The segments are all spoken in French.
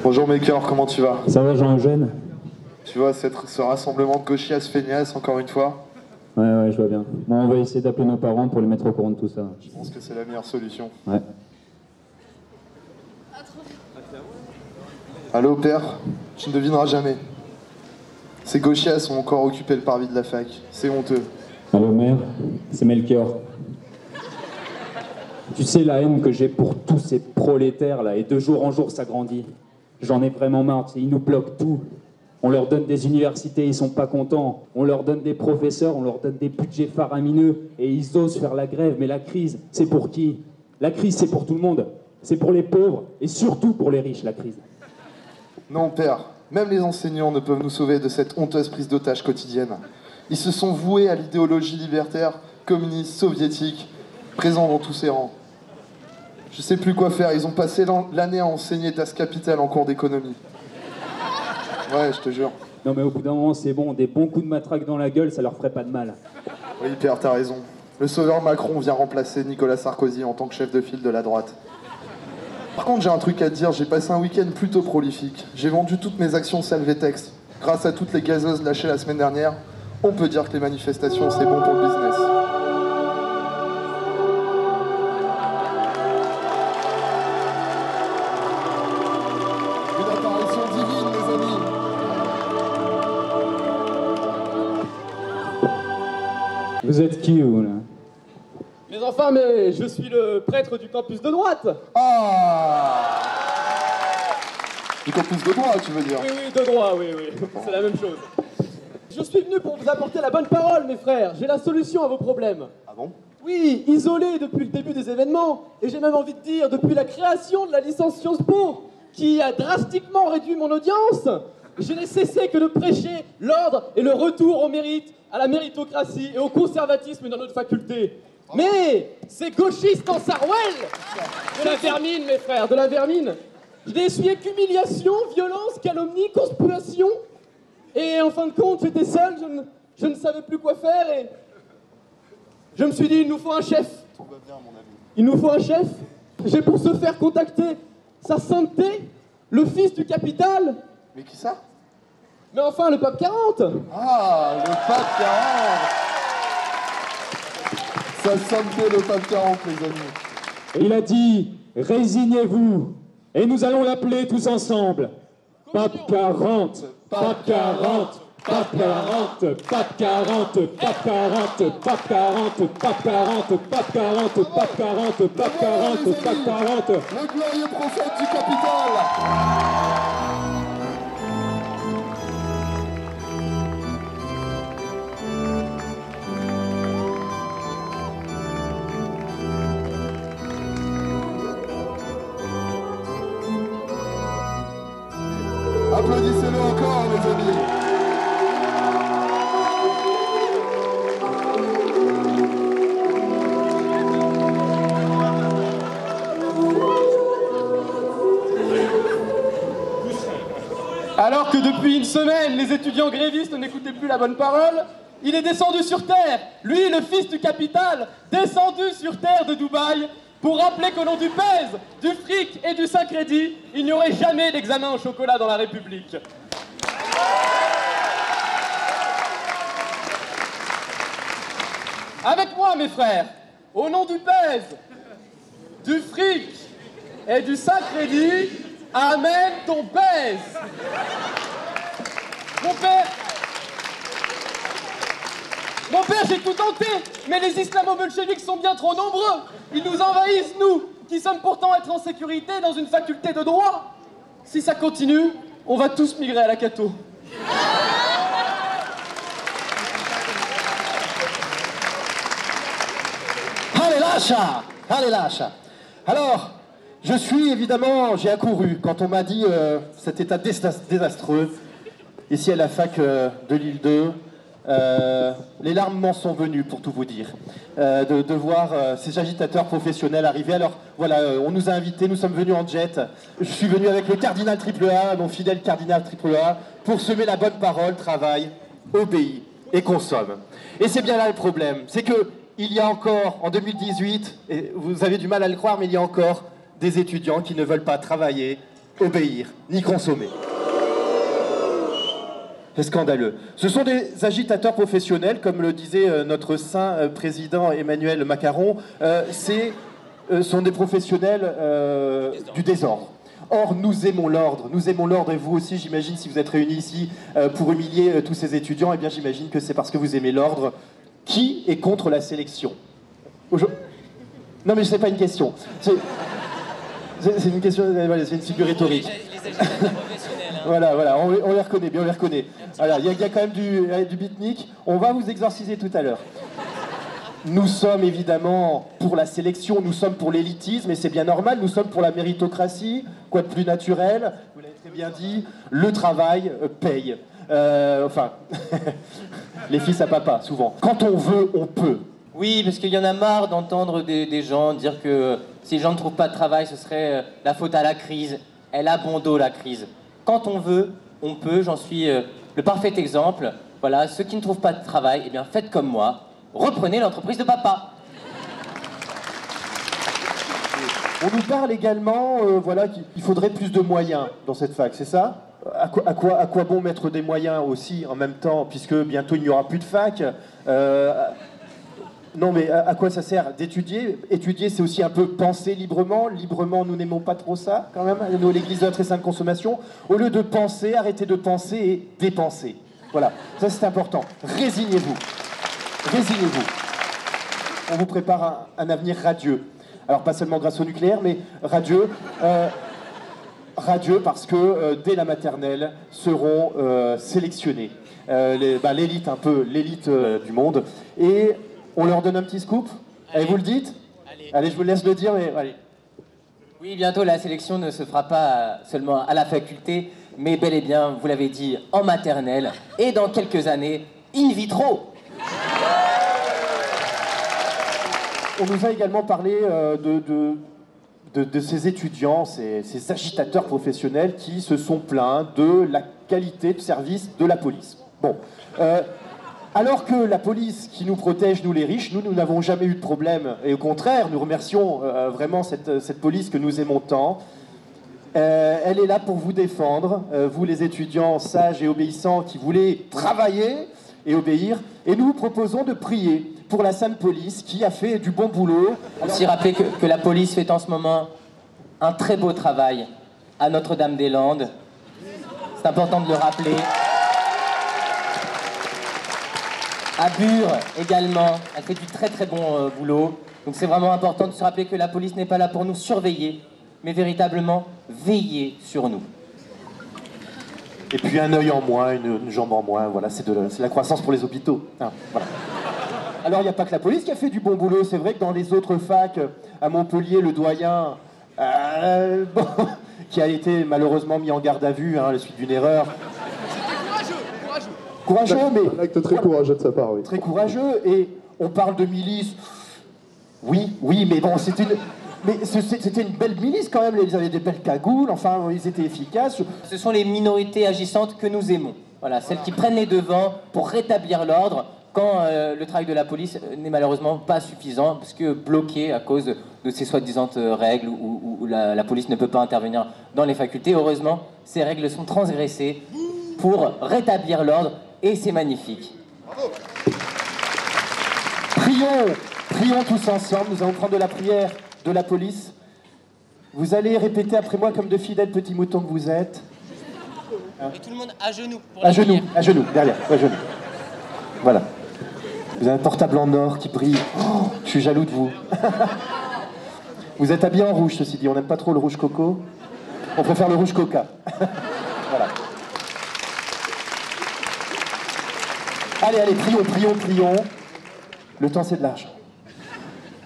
Bonjour Maker, comment tu vas? Ça va Jean-Eugène? Tu vois ce rassemblement de gauchias feignasses encore une fois? Ouais, je vois bien. Bon, on va essayer d'appeler nos parents pour les mettre au courant de tout ça. Je pense que c'est la meilleure solution. Ouais. Allô père, tu ne devineras jamais. Ces gauchias ont encore occupé le parvis de la fac. C'est honteux. Allô mère, c'est Melchior. Tu sais la haine que j'ai pour tous ces prolétaires là, et de jour en jour ça grandit. J'en ai vraiment marre, ils nous bloquent tout. On leur donne des universités, ils sont pas contents. On leur donne des professeurs, on leur donne des budgets faramineux et ils osent faire la grève. Mais la crise, c'est pour qui? La crise, c'est pour tout le monde. C'est pour les pauvres et surtout pour les riches, la crise. Non père, même les enseignants ne peuvent nous sauver de cette honteuse prise d'otage quotidienne. Ils se sont voués à l'idéologie libertaire, communiste, soviétique, présent dans tous ses rangs. Je sais plus quoi faire, ils ont passé l'année à enseigner Das Kapital en cours d'économie. Ouais, je te jure. Non mais au bout d'un moment, c'est bon, des bons coups de matraque dans la gueule, ça leur ferait pas de mal. Oui père, t'as raison. Le sauveur Macron vient remplacer Nicolas Sarkozy en tant que chef de file de la droite. Par contre, j'ai un truc à te dire, j'ai passé un week-end plutôt prolifique. J'ai vendu toutes mes actions Salvetex. Grâce à toutes les gazeuses lâchées la semaine dernière, on peut dire que les manifestations, c'est bon pour le business. Une apparition divine, mes amis. Vous êtes qui, vous, là? Mais enfin, mais je suis le prêtre du campus de droite. Ah! Du campus de droit, tu veux dire? Oui, de droit, oui. C'est la même chose. Je suis venu pour vous apporter la bonne parole, mes frères. J'ai la solution à vos problèmes. Ah bon? Oui, isolé depuis le début des événements, et j'ai même envie de dire depuis la création de la licence Sciences Po, qui a drastiquement réduit mon audience, je n'ai cessé que de prêcher l'ordre et le retour au mérite, à la méritocratie et au conservatisme dans notre faculté. Mais ces gauchistes en Sarwell, de la vermine, mes frères, de la vermine, je n'ai essuyé qu'humiliation, violence, calomnie, conspiration, et en fin de compte, j'étais seul, je ne savais plus quoi faire, et je me suis dit, il nous faut un chef. Tout va bien, mon ami. Il nous faut un chef. J'ai pour ce faire contacter sa sainteté, le fils du capital. Mais qui ça? Mais enfin, le pape 40. Ah, le pape 40! Ça sonne le pape 40, les amis. Il a dit, résignez-vous, et nous allons l'appeler tous ensemble. Pape 40, Pape 40, Pape 40, Pape 40, Pape 40, Pape 40, Pape 40, Pape 40, Pape 40, Pape 40, Pape 40. Le glorieux prophète du capital! Applaudissez-le encore, mes amis. Alors que depuis une semaine, les étudiants grévistes n'écoutaient plus la bonne parole, il est descendu sur terre, lui, le fils du capital, descendu sur terre de Dubaï, pour rappeler qu'au nom du pèse, du fric et du Saint-Crédit, il n'y aurait jamais d'examen au chocolat dans la République. Avec moi, mes frères, au nom du pèse, du fric et du Saint-Crédit, amène ton pèse. Mon père, j'ai tout tenté, mais les islamo-bolcheviks sont bien trop nombreux. Ils nous envahissent, nous, qui sommes pourtant être en sécurité dans une faculté de droit. Si ça continue, on va tous migrer à la Cato. Allez lâcha. Alors, j'ai accouru quand on m'a dit cet état désastreux ici à la fac de Lille 2. Les larmes m'en sont venues, pour tout vous dire, de voir ces agitateurs professionnels arriver. Alors voilà, on nous a invités, nous sommes venus en jet. Je suis venu avec le cardinal AAA, mon fidèle cardinal AAA, pour semer la bonne parole, travaille, obéit et consomme. Et c'est bien là le problème, c'est que il y a encore, en 2018, et vous avez du mal à le croire, mais il y a encore des étudiants qui ne veulent pas travailler, obéir, ni consommer. C'est scandaleux. Ce sont des agitateurs professionnels, comme le disait notre saint président Emmanuel Macron, sont des professionnels du désordre. Or, nous aimons l'ordre, et vous aussi, j'imagine, si vous êtes réunis ici pour humilier tous ces étudiants, eh bien j'imagine que c'est parce que vous aimez l'ordre. Qui est contre la sélection? Non mais c'est pas une question. C'est une question, c'est une figure rhétorique. Les agitateurs professionnels. Hein. Voilà, on les reconnaît bien, on les reconnaît. Voilà, il y a quand même du beatnik. On va vous exorciser tout à l'heure. Nous sommes évidemment pour la sélection, nous sommes pour l'élitisme, et c'est bien normal, nous sommes pour la méritocratie, quoi de plus naturel, vous l'avez très bien dit, le travail paye. Enfin, les fils à papa, souvent. Quand on veut, on peut. Oui, parce qu'il y en a marre d'entendre des gens dire que si les gens ne trouvent pas de travail, ce serait la faute à la crise. Elle a bon dos, la crise. Quand on veut, on peut, j'en suis le parfait exemple. Voilà, ceux qui ne trouvent pas de travail, eh bien faites comme moi. Reprenez l'entreprise de papa. On nous parle également, voilà, qu'il faudrait plus de moyens dans cette fac, c'est ça? À quoi bon mettre des moyens aussi en même temps, puisque bientôt il n'y aura plus de fac? Non mais à quoi ça sert d'étudier? Étudier, c'est aussi un peu penser librement. Librement, nous n'aimons pas trop ça quand même, nous à l'église de la très sainte consommation. Au lieu de penser, arrêtez de penser et dépenser. Voilà, ça c'est important. Résignez-vous. Résignez-vous. On vous prépare un avenir radieux. Alors pas seulement grâce au nucléaire, mais radieux. Radieux parce que dès la maternelle seront sélectionnés. L'élite un peu, l'élite du monde. Et on leur donne un petit scoop. Allez, vous le dites? Allez, je vous laisse le dire, mais allez. Oui, bientôt la sélection ne se fera pas seulement à la faculté, mais bel et bien, vous l'avez dit, en maternelle, et dans quelques années, in vitro. On nous a également parlé de ces étudiants, ces agitateurs professionnels qui se sont plaints de la qualité de service de la police. Bon, alors que la police qui nous protège, nous les riches, nous n'avons jamais eu de problème. Et au contraire, nous remercions vraiment cette police que nous aimons tant. Elle est là pour vous défendre, vous les étudiants sages et obéissants qui voulez travailler et obéir. Et nous vous proposons de prier pour la Sainte Police qui a fait du bon boulot. Aussi rappeler que la police fait en ce moment un très beau travail à Notre-Dame-des-Landes. C'est important de le rappeler. À Bure également, elle fait du très très bon boulot. Donc c'est vraiment important de se rappeler que la police n'est pas là pour nous surveiller, mais véritablement veiller sur nous. Et puis un œil en moins, une jambe en moins, voilà, c'est la croissance pour les hôpitaux. Hein, voilà. Alors il n'y a pas que la police qui a fait du bon boulot, c'est vrai que dans les autres facs, à Montpellier, le doyen, qui a été malheureusement mis en garde à vue à la suite d'une erreur. Courageux, mais... Un acte très courageux de sa part, oui. Très courageux, et on parle de milice. Oui, mais bon, c'était une belle milice quand même, ils avaient des belles cagoules, enfin, ils étaient efficaces. Ce sont les minorités agissantes que nous aimons. Voilà, celles qui prennent les devants pour rétablir l'ordre quand le travail de la police n'est malheureusement pas suffisant, parce que bloqué à cause de ces soi-disant règles où la police ne peut pas intervenir dans les facultés. Heureusement, ces règles sont transgressées pour rétablir l'ordre, et c'est magnifique. Bravo. Prions tous ensemble, nous allons prendre de la prière de la police. Vous allez répéter après moi comme de fidèles petits moutons que vous êtes. Et tout le monde à genoux. À genoux, derrière, à genoux. Voilà. Vous avez un portable en or qui brille. Oh, je suis jaloux de vous. Vous êtes habillés en rouge, ceci dit. On n'aime pas trop le rouge coco. On préfère le rouge coca. Voilà. Allez, prions. Le temps, c'est de l'argent.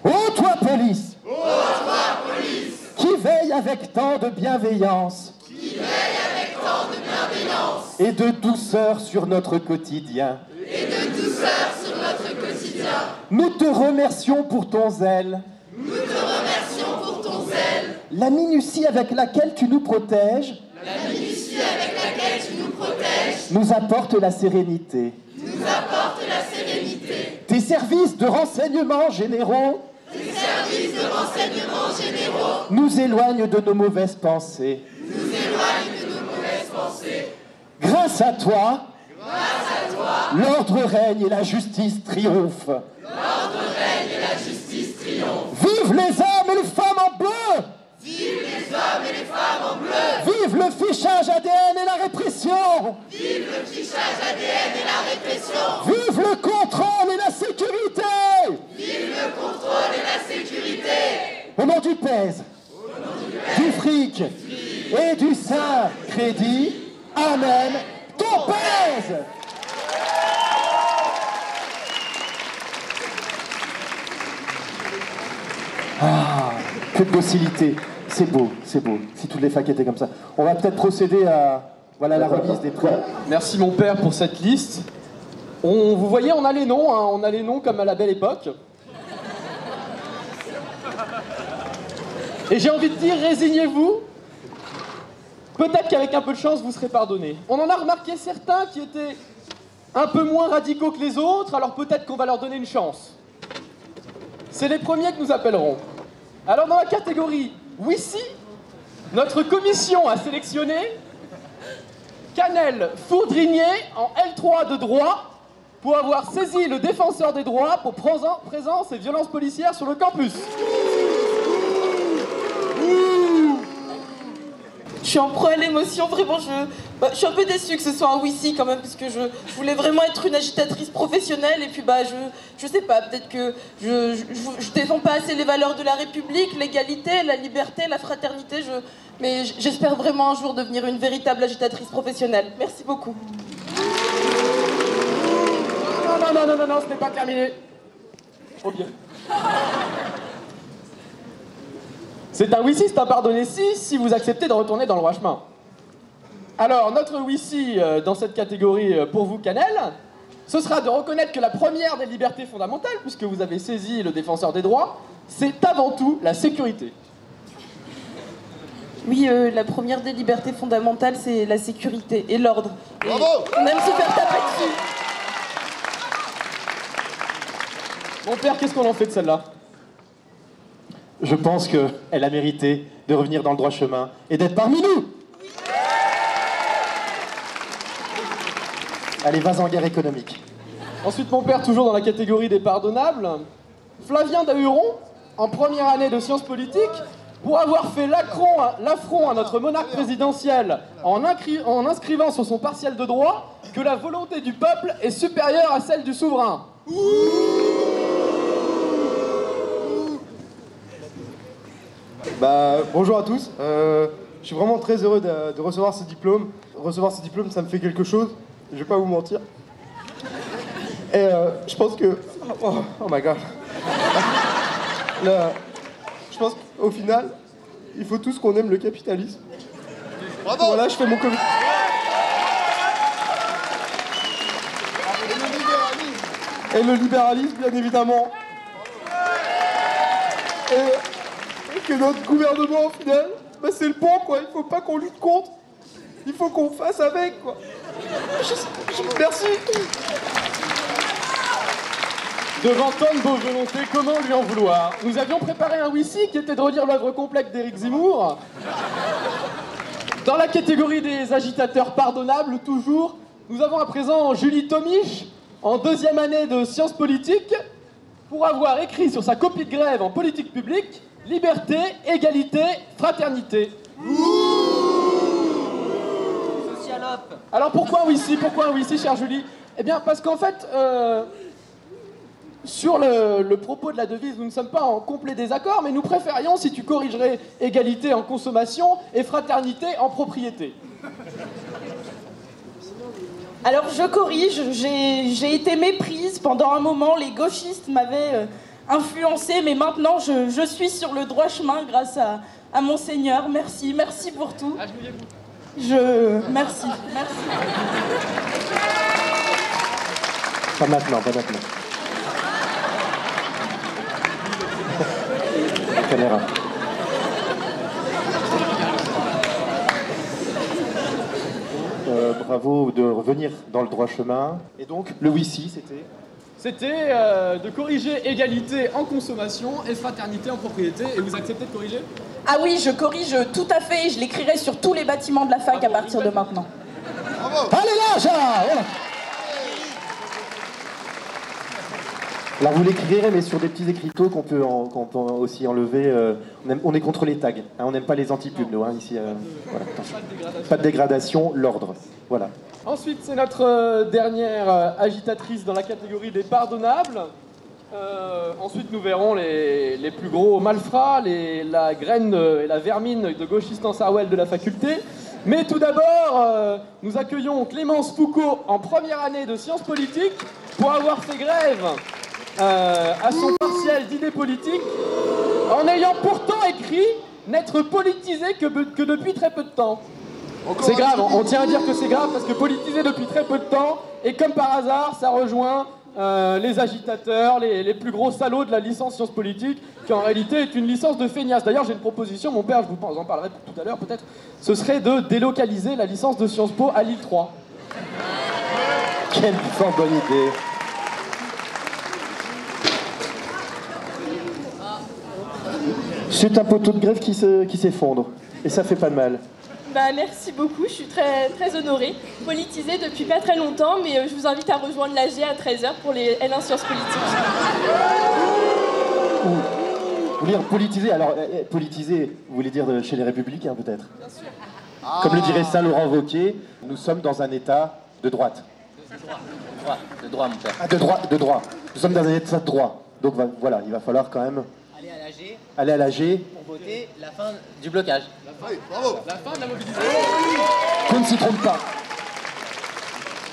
Ô toi, police! Ô toi, police! Qui veille avec tant de bienveillance. Et de douceur sur notre quotidien. Nous te remercions pour ton zèle. La minutie avec laquelle tu nous protèges. Nous apporte la sérénité. Tes services de renseignement généraux. Nous éloignent de nos mauvaises pensées. Grâce à toi, l'ordre règne et la justice triomphe. Vive les hommes et les femmes en bleu! Vive le fichage ADN et la répression! Vive le contrôle et la sécurité! Au nom du pèse, du fric et du saint crédit, amen, ton pèse! Ah, que de docilité. C'est beau, c'est beau. Si toutes les facs étaient comme ça. On va peut-être procéder à voilà, la remise des prix. Merci mon père pour cette liste. Vous voyez, on a les noms, hein, on a les noms comme à la belle époque. Et j'ai envie de dire, résignez-vous. Peut-être qu'avec un peu de chance, vous serez pardonnés. On en a remarqué certains qui étaient un peu moins radicaux que les autres, alors peut-être qu'on va leur donner une chance. C'est les premiers que nous appellerons. Alors dans la catégorie Wissy, notre commission a sélectionné Canel Fourdrinier en L3 de droit pour avoir saisi le défenseur des droits pour présence et violences policières sur le campus. Je suis en proie à l'émotion, vraiment, je suis un peu déçue que ce soit un Wissy quand même, parce que je voulais vraiment être une agitatrice professionnelle, et puis je sais pas, peut-être que je défends pas assez les valeurs de la République, l'égalité, la liberté, la fraternité, mais j'espère vraiment un jour devenir une véritable agitatrice professionnelle. Merci beaucoup. Non, ce n'est pas terminé. Oh bien. C'est un Wissy, c'est un pardonné si vous acceptez de retourner dans le droit chemin. Alors, notre Wissy dans cette catégorie pour vous, Canel, ce sera de reconnaître que la première des libertés fondamentales, puisque vous avez saisi le défenseur des droits, c'est avant tout la sécurité. Oui, la première des libertés fondamentales, c'est la sécurité et l'ordre. Bravo! On aime se faire taper dessus. Mon père, qu'est-ce qu'on en fait de celle-là? Je pense qu'elle a mérité de revenir dans le droit chemin et d'être parmi nous. Allez, vas en guerre économique. Ensuite, mon père, toujours dans la catégorie des pardonnables, Flavien Dahuron, en première année de sciences politiques, pour avoir fait l'affront à notre monarque présidentiel en inscrivant sur son partiel de droit que la volonté du peuple est supérieure à celle du souverain. Bonjour à tous. Je suis vraiment très heureux de recevoir ce diplôme. Recevoir ce diplôme, ça me fait quelque chose. Je vais pas vous mentir. Et je pense que... Oh my god. Je pense qu'au final, il faut tous qu'on aime le capitalisme. Bravo. Voilà, je fais mon comité. Et le libéralisme, bien évidemment. Et que notre gouvernement, au final, c'est le pont, quoi. Il faut pas qu'on lutte contre. Il faut qu'on fasse avec, quoi. Merci. Devant tant de beaux volontés, comment lui en vouloir? Nous avions préparé un Wissy qui était de relire l'œuvre complète d'Éric Zemmour. Dans la catégorie des agitateurs pardonnables, toujours, nous avons à présent Julie Tomich, en deuxième année de sciences politiques, pour avoir écrit sur sa copie de grève en politique publique « Liberté, égalité, fraternité ». Alors pourquoi un Wissy, chère Julie? Eh bien parce qu'en fait, sur le propos de la devise, nous ne sommes pas en complet désaccord, mais nous préférions si tu corrigerais égalité en consommation et fraternité en propriété. Alors je corrige, j'ai été méprise pendant un moment, les gauchistes m'avaient influencée, mais maintenant je suis sur le droit chemin grâce à mon Seigneur. Merci pour tout. Merci. Pas maintenant. Caméra. Bravo de revenir dans le droit chemin. Et donc, le Wissy, c'était c'était de corriger égalité en consommation et fraternité en propriété. Et vous acceptez de corriger? Ah oui, je corrige tout à fait et je l'écrirai sur tous les bâtiments de la fac à partir de maintenant. Allez là, voilà. Alors vous l'écrirez, mais sur des petits écriteaux qu'on peut aussi enlever. On est contre les tags, hein, on n'aime pas les anti-pubs, nous, hein, ici. Voilà, pas de dégradation, l'ordre. Voilà. Ensuite, c'est notre dernière agitatrice dans la catégorie des pardonnables. Ensuite, nous verrons les plus gros malfrats, la graine et la vermine de gauchistes en Sarwell de la faculté. Mais tout d'abord, nous accueillons Clémence Foucault en première année de sciences politiques pour avoir fait grève à son partiel d'idées politiques, en ayant pourtant écrit n'être politisé que depuis très peu de temps. C'est grave, on tient à dire que c'est grave parce que politisé depuis très peu de temps, et comme par hasard, ça rejoint les agitateurs, les plus gros salauds de la licence sciences politiques, qui en réalité est une licence de feignasse. D'ailleurs, j'ai une proposition, mon père, je vous en parlerai tout à l'heure peut-être, ce serait de délocaliser la licence de Sciences Po à Lille 3. Quelle fort bonne idée. C'est un poteau de grève qui s'effondre, et ça fait pas de mal. Bah, merci beaucoup, je suis très, très honorée. Politisée depuis pas très longtemps, mais je vous invite à rejoindre l'AG à 13h pour les L1 sciences politiques. Vous voulez dire politisé? Alors, politisé, vous voulez dire chez les Républicains, peut-être? Bien sûr. Comme le dirait Saint-Laurent Wauquiez, nous sommes dans un état de droite. De droit, mon père. Ah, de droit. Nous sommes dans un état de droit. Donc voilà, il va falloir quand même aller à l'AG Pour voter la fin du blocage. La fin de la mobilisation. Qu'on ne s'y trompe pas.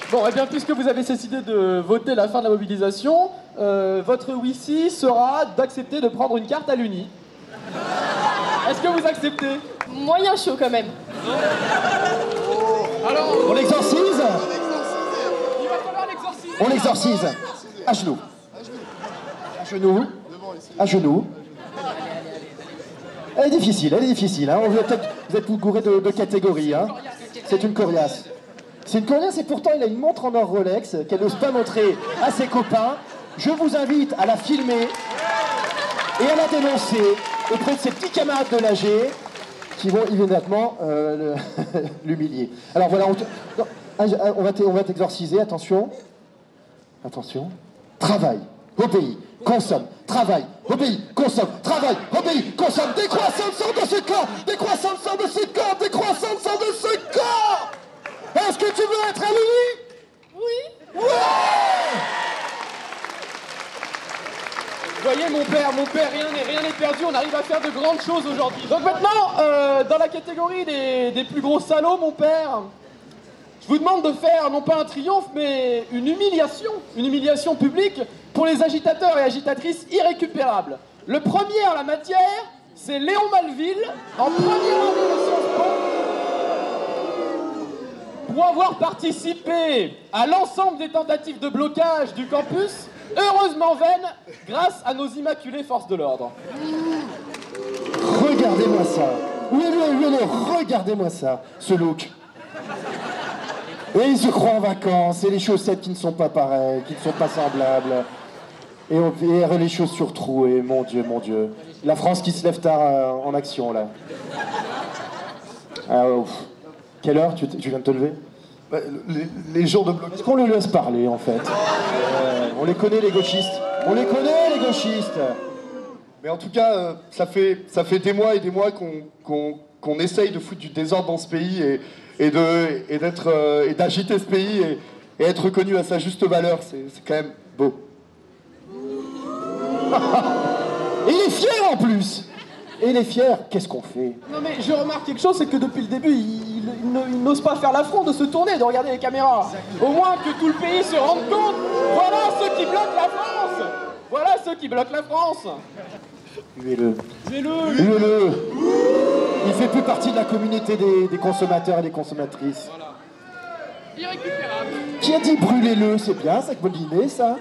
Bon, et bien puisque vous avez décidé de voter la fin de la mobilisation, votre oui-si sera d'accepter de prendre une carte à l'Uni. Est-ce que vous acceptez? Moyen chaud quand même. Alors, On l'exorcise? il va falloir l'exorciser. On l'exorcise. À genoux. À genoux. À genoux. Elle est difficile, hein. Vous êtes gouré de catégories, hein. C'est une coriace. C'est une coriace et pourtant il a une montre en or Rolex qu'elle n'ose pas montrer à ses copains. Je vous invite à la filmer et à la dénoncer auprès de ses petits camarades de l'AG qui vont immédiatement l'humilier. Alors voilà, on va t'exorciser, attention. Attention. Travail, obéis, consomme, travail, obéis, consomme, travail, obéis, consomme. Décroissant de sang de ce corps, décroissant de sang de ce corps, décroissant de sang de ce corps. Est-ce que tu veux être à lui? Oui. Ouais. Vous voyez mon père, rien n'est perdu, on arrive à faire de grandes choses aujourd'hui. Donc maintenant, dans la catégorie des plus gros salauds, mon père, je vous demande de faire non pas un triomphe, mais une humiliation publique pour les agitateurs et agitatrices irrécupérables. Le premier en la matière, c'est Léon Malville, en première année de Sciences Po. Pour avoir participé à l'ensemble des tentatives de blocage du campus, heureusement vaines, grâce à nos immaculées forces de l'ordre. Regardez-moi ça. Oui, regardez-moi ça, ce look. Et il se croit en vacances, et les chaussettes qui ne sont pas pareilles, qui ne sont pas semblables. Et les chaussures trouées, mon Dieu, mon Dieu. La France qui se lève tard en action, là. Ah, ouf. Quelle heure tu viens de te lever? Les jours de blocage. Est-ce qu'on le laisse parler, en fait? On les connaît, les gauchistes. On les connaît, les gauchistes. Mais en tout cas, ça fait des mois et des mois qu'on essaye de foutre du désordre dans ce pays et d'agiter ce pays et être reconnu à sa juste valeur. C'est quand même beau. Et il est fier en plus. Et il est fier. Qu'est-ce qu'on fait? Non mais je remarque quelque chose, c'est que depuis le début, il n'ose pas faire l'affront de se tourner, de regarder les caméras. Au moins que tout le pays se rende compte. Voilà ceux qui bloquent la France. Voilà ceux qui bloquent la France. Huez-le. Huez-le. Huez-le. Il fait plus partie de la communauté des consommateurs et des consommatrices. Voilà. Irrécupérable. Qui a dit brûlez-le? C'est bien, ça, bonne idée, ça.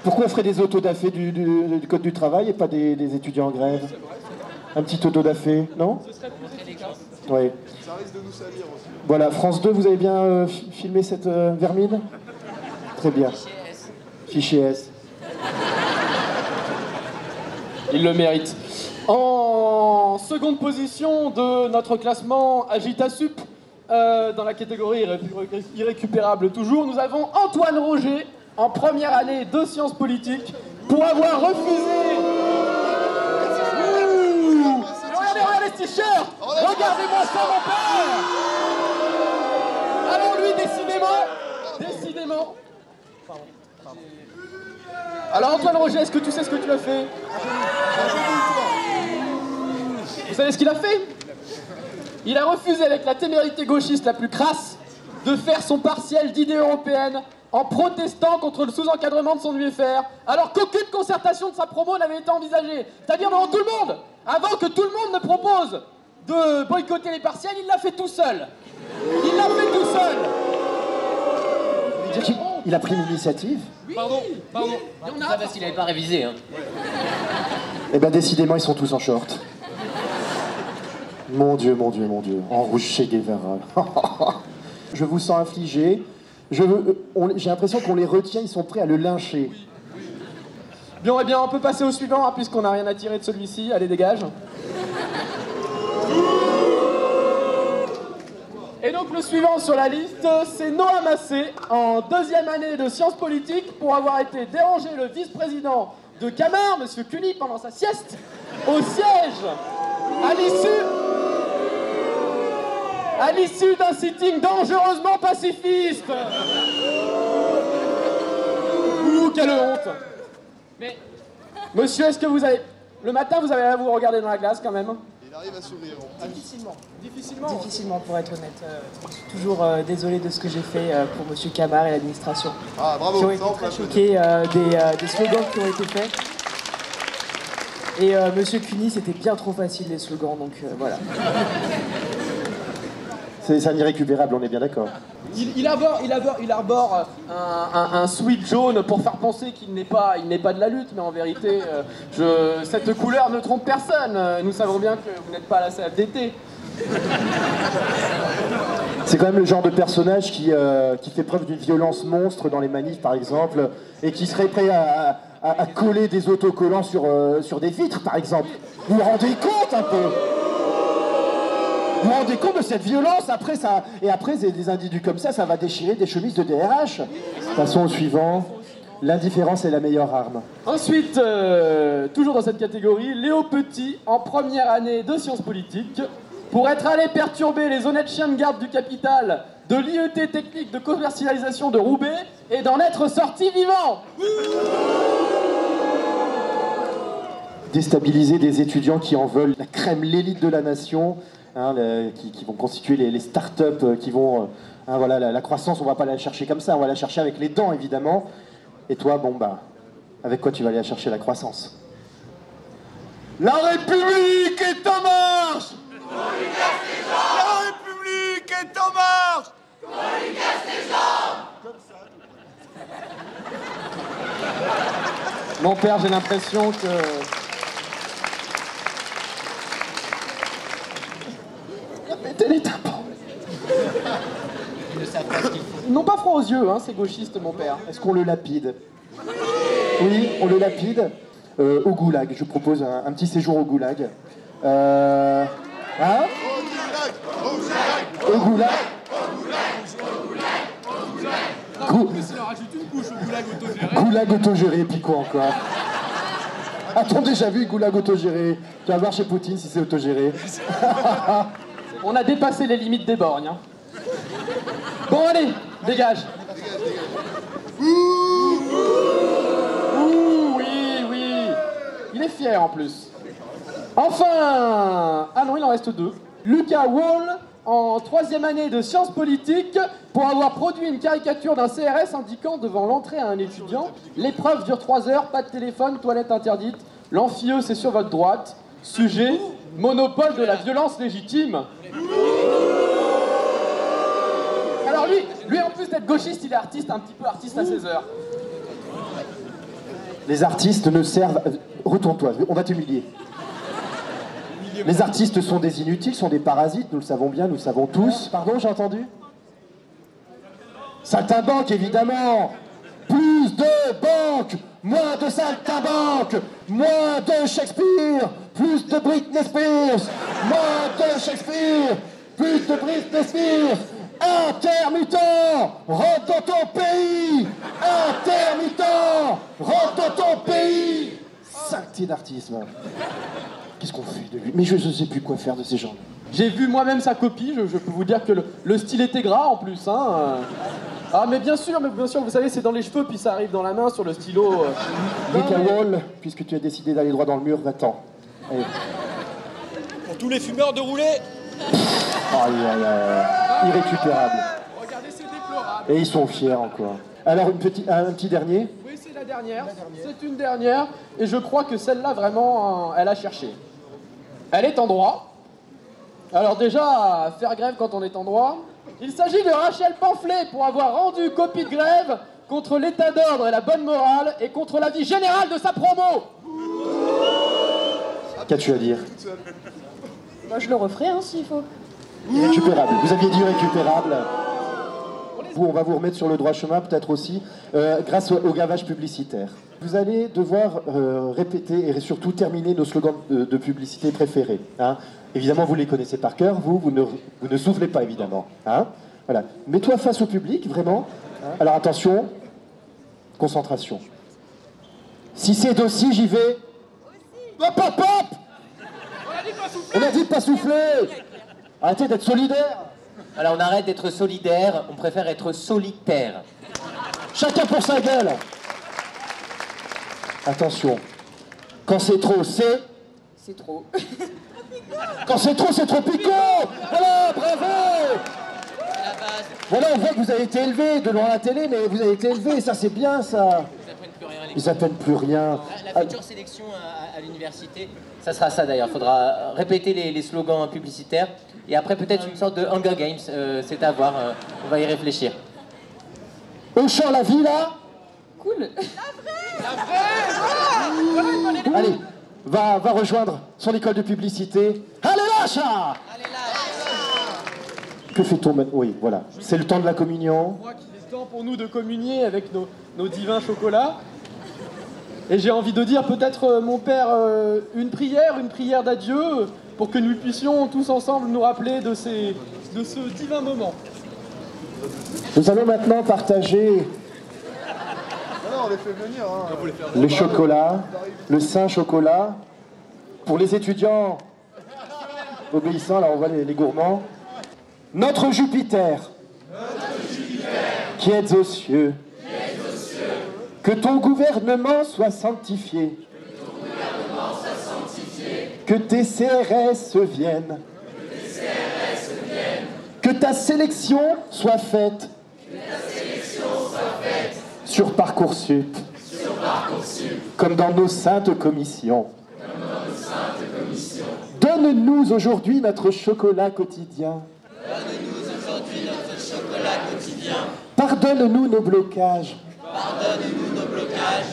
Pourquoi on ferait des autodafés du Code du travail et pas des étudiants en grève? Un petit autodafé, non? Ce serait plus efficace. Oui. Ça risque de nous salir aussi. Voilà, France 2, vous avez bien filmé cette vermine? Très bien. Fichier S. Il le mérite. En seconde position de notre classement Agitasup, dans la catégorie irrécupérable toujours, nous avons Antoine Roger, en première année de sciences politiques, pour avoir refusé... Ouh, regardez ce t-shirt. Regardez-moi ça, mon père. Alors lui, décidément... Pardon. Alors Antoine Roger, est-ce que tu sais ce que tu as fait? Vous savez ce qu'il a fait? Il a refusé avec la témérité gauchiste la plus crasse de faire son partiel d'idées européennes en protestant contre le sous-encadrement de son UFR, alors qu'aucune concertation de sa promo n'avait été envisagée. C'est-à-dire devant tout le monde. Avant que tout le monde ne propose de boycotter les partiels, il l'a fait tout seul. Il l'a fait tout seul. Il a pris l'initiative. Pardon. Tout ça parce qu'il n'avait pas révisé. Hein. Eh ben décidément, ils sont tous en short. Mon Dieu. En rouge chez Guevara. Je vous sens affligé. J'ai l'impression qu'on les retient, ils sont prêts à le lyncher. Bien, eh bien, on peut passer au suivant, hein, puisqu'on n'a rien à tirer de celui-ci. Allez, dégage. Et donc le suivant sur la liste, c'est Noah Massé, en deuxième année de sciences politiques, pour avoir été dérangé le vice-président de Camar, Monsieur Cuny, pendant sa sieste, au siège, à l'issue d'un sitting dangereusement pacifiste. Ouh, quelle honte. Mais, monsieur, est-ce que vous avez... Le matin, vous avez à vous regarder dans la glace, quand même? Il arrive à sourire. Difficilement, pour être honnête. Je suis toujours désolé de ce que j'ai fait pour Monsieur Camar et l'administration. Ah, bravo. Qui ont été très choqués des slogans qui ont été faits. Et Monsieur Cuny, c'était bien trop facile les slogans, donc voilà. C'est un irrécupérable, on est bien d'accord. Il arbore un sweat jaune pour faire penser qu'il n'est pas de la lutte, mais en vérité, cette couleur ne trompe personne. Nous savons bien que vous n'êtes pas à la CFDT. C'est quand même le genre de personnage qui fait preuve d'une violence monstre dans les manifs, par exemple, et qui serait prêt à coller des autocollants sur des vitres, par exemple. Vous vous rendez compte un peu? Vous vous rendez compte de cette violence? Après, des individus comme ça va déchirer des chemises de DRH. Passons au suivant. L'indifférence est la meilleure arme. Ensuite, toujours dans cette catégorie, Léo Petit, en première année de sciences politiques, pour être allé perturber les honnêtes chiens de garde du capital de l'IET technique de commercialisation de Roubaix et d'en être sorti vivant. Déstabiliser des étudiants qui en veulent la crème, l'élite de la nation. Hein, qui vont constituer les start-up qui vont... voilà, la croissance, on va pas la chercher comme ça, on va la chercher avec les dents, évidemment. Et toi, bon, bah, avec quoi tu vas aller chercher la croissance? La République est en marche! La République est en marche! Mon père, j'ai l'impression que... les tympans. Ils n'ont pas froid aux yeux, hein, ces gauchistes, mon père. Est-ce qu'on le lapide? Oui, on le lapide. Au goulag, je propose un petit séjour au goulag. Hein? Au goulag. Goulag autogéré, et puis quoi encore? A-t-on déjà vu goulag autogéré? Tu vas voir chez Poutine si c'est autogéré. On a dépassé les limites des borgnes. Hein. Bon, allez, dégage. Ouh, oui. Il est fier en plus. Enfin, ah non, il en reste deux. Lucas Wall, en troisième année de sciences politiques, pour avoir produit une caricature d'un CRS indiquant devant l'entrée à un étudiant: l'épreuve dure 3 heures, pas de téléphone, toilette interdite, l'amphio c'est sur votre droite, sujet, monopole de la violence légitime. Alors lui en plus d'être gauchiste, il est artiste, un petit peu artiste à ses heures. Les artistes ne servent... Retourne-toi, on va t'humilier. Les artistes sont des inutiles, sont des parasites, nous le savons bien, nous le savons tous. Pardon, j'ai entendu? Saltimbanque, évidemment. Plus Plus de banques, moins de saltimbanques, moins de Shakespeare, plus de Britney Spears, moins de Shakespeare, plus de Britney Spears. Intermittent, rentre dans ton pays. Intermittent, rentre dans ton pays. Saleté d'artisme. Qu'est-ce qu'on fait de lui? Mais je ne sais plus quoi faire de ces gens. J'ai vu moi-même sa copie, je peux vous dire que le style était gras en plus. Hein. Ah mais bien sûr, vous savez, c'est dans les cheveux, puis ça arrive dans la main sur le stylo. Mika Wall, puisque tu as décidé d'aller droit dans le mur, va-t'en. Allez. Pour tous les fumeurs de rouler. Irrécupérable. Regardez, c'est déplorable. Et ils sont fiers encore. Alors un petit dernier. Oui, c'est la dernière. C'est une dernière. Et je crois que celle-là, vraiment, elle a cherché. Elle est en droit. Alors déjà, faire grève quand on est en droit. Il s'agit de Rachel Pamphlet pour avoir rendu copie de grève contre l'état d'ordre et la bonne morale et contre la vie générale de sa promo. Qu'as-tu à dire? Moi, je le referai, hein, s'il faut. Irrécupérable. Vous aviez dit irrécupérable. On va vous remettre sur le droit chemin, peut-être aussi, grâce au gavage publicitaire. Vous allez devoir répéter et surtout terminer nos slogans de publicité préférés. Hein. Évidemment, vous les connaissez par cœur, vous ne soufflez pas, évidemment. Hein. Voilà. Mets-toi face au public, vraiment. Alors attention, concentration. Si c'est d'aussi, j'y vais. Hop, hop, hop! On a dit de pas souffler! Arrêtez d'être solidaire! Alors on arrête d'être solidaire, on préfère être solitaire. Chacun pour sa gueule! Attention, quand c'est trop, c'est... C'est trop. Quand c'est trop picot! Voilà, bravo! Voilà, on voit que vous avez été élevé de loin à la télé, mais vous avez été élevé, ça c'est bien ça! Ils apprennent plus rien. La future sélection à l'université, ça sera ça d'ailleurs. Il faudra répéter les slogans publicitaires et après peut-être une sorte de Hunger Games. C'est à voir. On va y réfléchir. Auchan la vie là. Cool. Allez, va rejoindre son école de publicité. Allez là, chat. Que fait-on maintenant? Oui, voilà. C'est le temps de la communion. Je crois qu'il est temps pour nous de communier avec nos divins chocolats. Et j'ai envie de dire peut-être, mon père, une prière d'adieu, pour que nous puissions tous ensemble nous rappeler de ce divin moment. Nous allons maintenant partager on les fait venir. Hein. le chocolat, le saint chocolat. Pour les étudiants obéissants, là on voit les gourmands. Notre Jupiter, qui êtes aux cieux, que ton gouvernement soit sanctifié, que tes CRS viennent, que ta sélection soit faite sur Parcoursup, comme dans nos saintes commissions. Donne-nous aujourd'hui notre chocolat quotidien. Pardonne-nous nos blocages.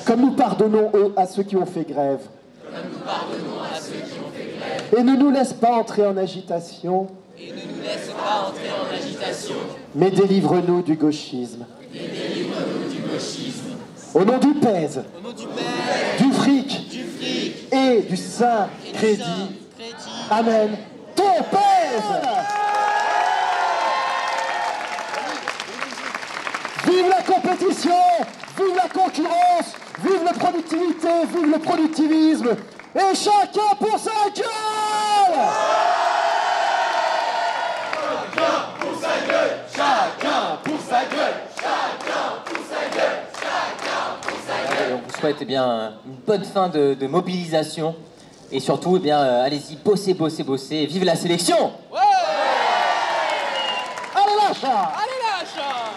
Comme nous pardonnons à ceux qui ont fait grève. Et ne nous laisse pas entrer en agitation. Mais délivre-nous du gauchisme. Au nom du pèse, du fric et du saint crédit. Amen. Ton pèse! Vive la compétition! Vive la concurrence! Vive la productivité! Vive le productivisme! Et chacun pour sa gueule! Chacun pour sa gueule! Chacun pour sa gueule! Chacun pour sa gueule! Chacun pour sa gueule! On vous souhaite eh bien, une bonne fin de mobilisation. Et surtout, eh bien, allez-y, bossez, bossez, bossez. Vive la sélection! Allez là, chat! Allez là, chat!